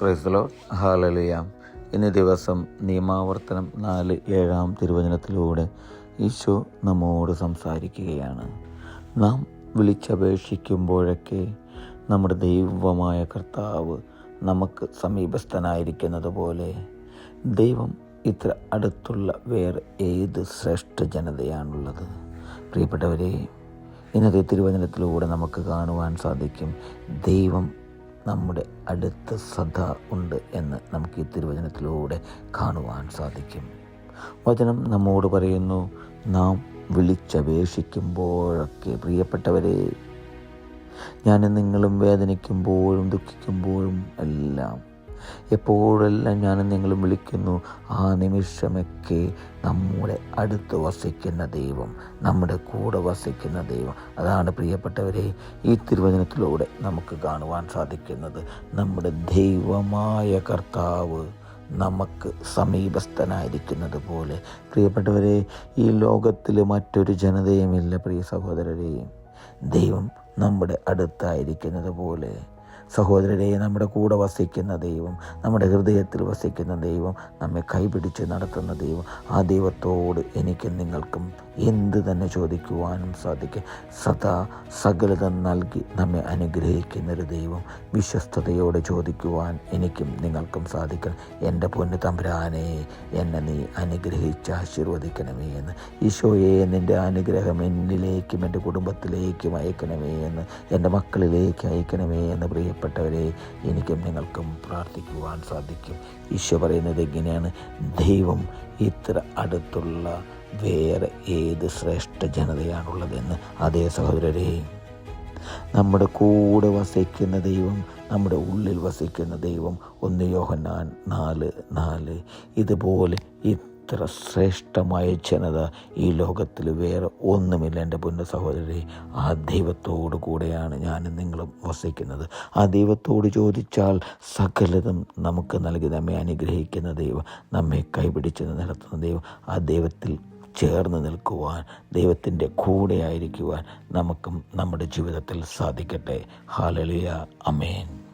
Praise the Lord. Hallelujah. ഇന്ന് ദിവസം നിയമാവർത്തനം 4:7 തിരുവചനത്തിലൂടെ ഈശോ നമ്മോട് സംസാരിക്കുകയാണ്. നാം വിളിച്ചപേക്ഷിക്കുമ്പോഴൊക്കെ നമ്മുടെ ദൈവമായ കർത്താവ് നമുക്ക് സമീപസ്ഥനായിരിക്കുന്നത് പോലെ ദൈവം ഇത്ര അടുത്തുള്ള വേറെ ഏത് ശ്രേഷ്ഠ ജനതയാണുള്ളത്? പ്രിയപ്പെട്ടവരെ, ഇന്നത്തെ തിരുവചനത്തിലൂടെ നമുക്ക് കാണുവാൻ സാധിക്കും, ദൈവം നമ്മുടെ അടുത്ത് സദാ ഉണ്ട് എന്ന് നമുക്ക് ഈ തിരുവചനത്തിലൂടെ കാണുവാൻ സാധിക്കും. വചനം നമ്മോട് പറയുന്നു, നാം വിളിച്ചപേക്ഷിക്കുമ്പോഴൊക്കെ. പ്രിയപ്പെട്ടവരെ, ഞാനും നിങ്ങളും വേദനിക്കുമ്പോഴും ദുഃഖിക്കുമ്പോഴും എല്ലാം എപ്പോഴെല്ലാം ഞാനും നിങ്ങളും വിളിക്കുന്നു, ആ നിമിഷമൊക്കെ നമ്മുടെ അടുത്ത് വസിക്കുന്ന ദൈവം, നമ്മുടെ കൂടെ വസിക്കുന്ന ദൈവം. അതാണ് പ്രിയപ്പെട്ടവരെ ഈ തിരുവചനത്തിലൂടെ നമുക്ക് കാണുവാൻ സാധിക്കുന്നത്. നമ്മുടെ ദൈവമായ കർത്താവ് നമുക്ക് സമീപസ്ഥനായിരിക്കുന്നത് പോലെ. പ്രിയപ്പെട്ടവരെ, ഈ ലോകത്തിൽ മറ്റൊരു ജനതയുമില്ല പ്രിയ സഹോദരരെ, ദൈവം നമ്മുടെ അടുത്തായിരിക്കുന്നത് പോലെ. സഹോദരരെ, നമ്മുടെ കൂടെ വസിക്കുന്ന ദൈവം, നമ്മുടെ ഹൃദയത്തിൽ വസിക്കുന്ന ദൈവം, നമ്മെ കൈപിടിച്ച് നടത്തുന്ന ദൈവം, ആ ദൈവത്തോട് എനിക്കും നിങ്ങൾക്കും എന്ത് തന്നെ ചോദിക്കുവാനും സാധിക്കും. സദാ സകലത നൽകി നമ്മെ അനുഗ്രഹിക്കുന്നൊരു ദൈവം. വിശ്വസ്തയോടെ ചോദിക്കുവാൻ എനിക്കും നിങ്ങൾക്കും സാധിക്കണം. എൻ്റെ പൊന്നു തമ്പുരാനെ, എന്നെ നീ അനുഗ്രഹിച്ച് ആശീർവദിക്കണമേ എന്ന്. ഈശോയെ, നിൻ്റെ അനുഗ്രഹം എന്നിലേക്കും എൻ്റെ കുടുംബത്തിലേക്കും അയക്കണമേ എന്ന്, എൻ്റെ മക്കളിലേക്ക് അയക്കണമേ എന്ന് പ്രിയപ്പെട്ടവരെ എനിക്കും നിങ്ങൾക്കും പ്രാർത്ഥിക്കുവാൻ സാധിക്കും. ഈശോ പറയുന്നത് എങ്ങനെയാണ്? ദൈവം ഇത്ര അടുത്തുള്ള വേറെ ഏത് ശ്രേഷ്ഠ ജനതയാണുള്ളതെന്ന്. അതേ സഹോദരരെ, നമ്മുടെ കൂടെ വസിക്കുന്ന ദൈവം, നമ്മുടെ ഉള്ളിൽ വസിക്കുന്ന ദൈവം. 1 യോഹന്നാൻ 4:4. ഇതുപോലെ ഇത്ര ശ്രേഷ്ഠമായ ജനത ഈ ലോകത്തിൽ വേറെ ഒന്നുമില്ല എൻ്റെ പൊന്നു സഹോദരരെ. ആ ദൈവത്തോടു കൂടെയാണ് ഞാനും നിങ്ങളും വസിക്കുന്നത്. ആ ദൈവത്തോട് ചോദിച്ചാൽ സകലതും നമുക്ക് നൽകി നമ്മെ അനുഗ്രഹിക്കുന്ന ദൈവം, നമ്മെ കൈപിടിച്ച് നടത്തുന്ന ദൈവം. ആ ദൈവത്തിൽ ചേർന്ന് നിൽക്കുവാൻ, ദൈവത്തിൻ്റെ കൂടെ ആയിരിക്കുവാൻ നമുക്കും നമ്മുടെ ജീവിതത്തിൽ സാധിക്കട്ടെ. ഹല്ലേലൂയ. ആമേൻ.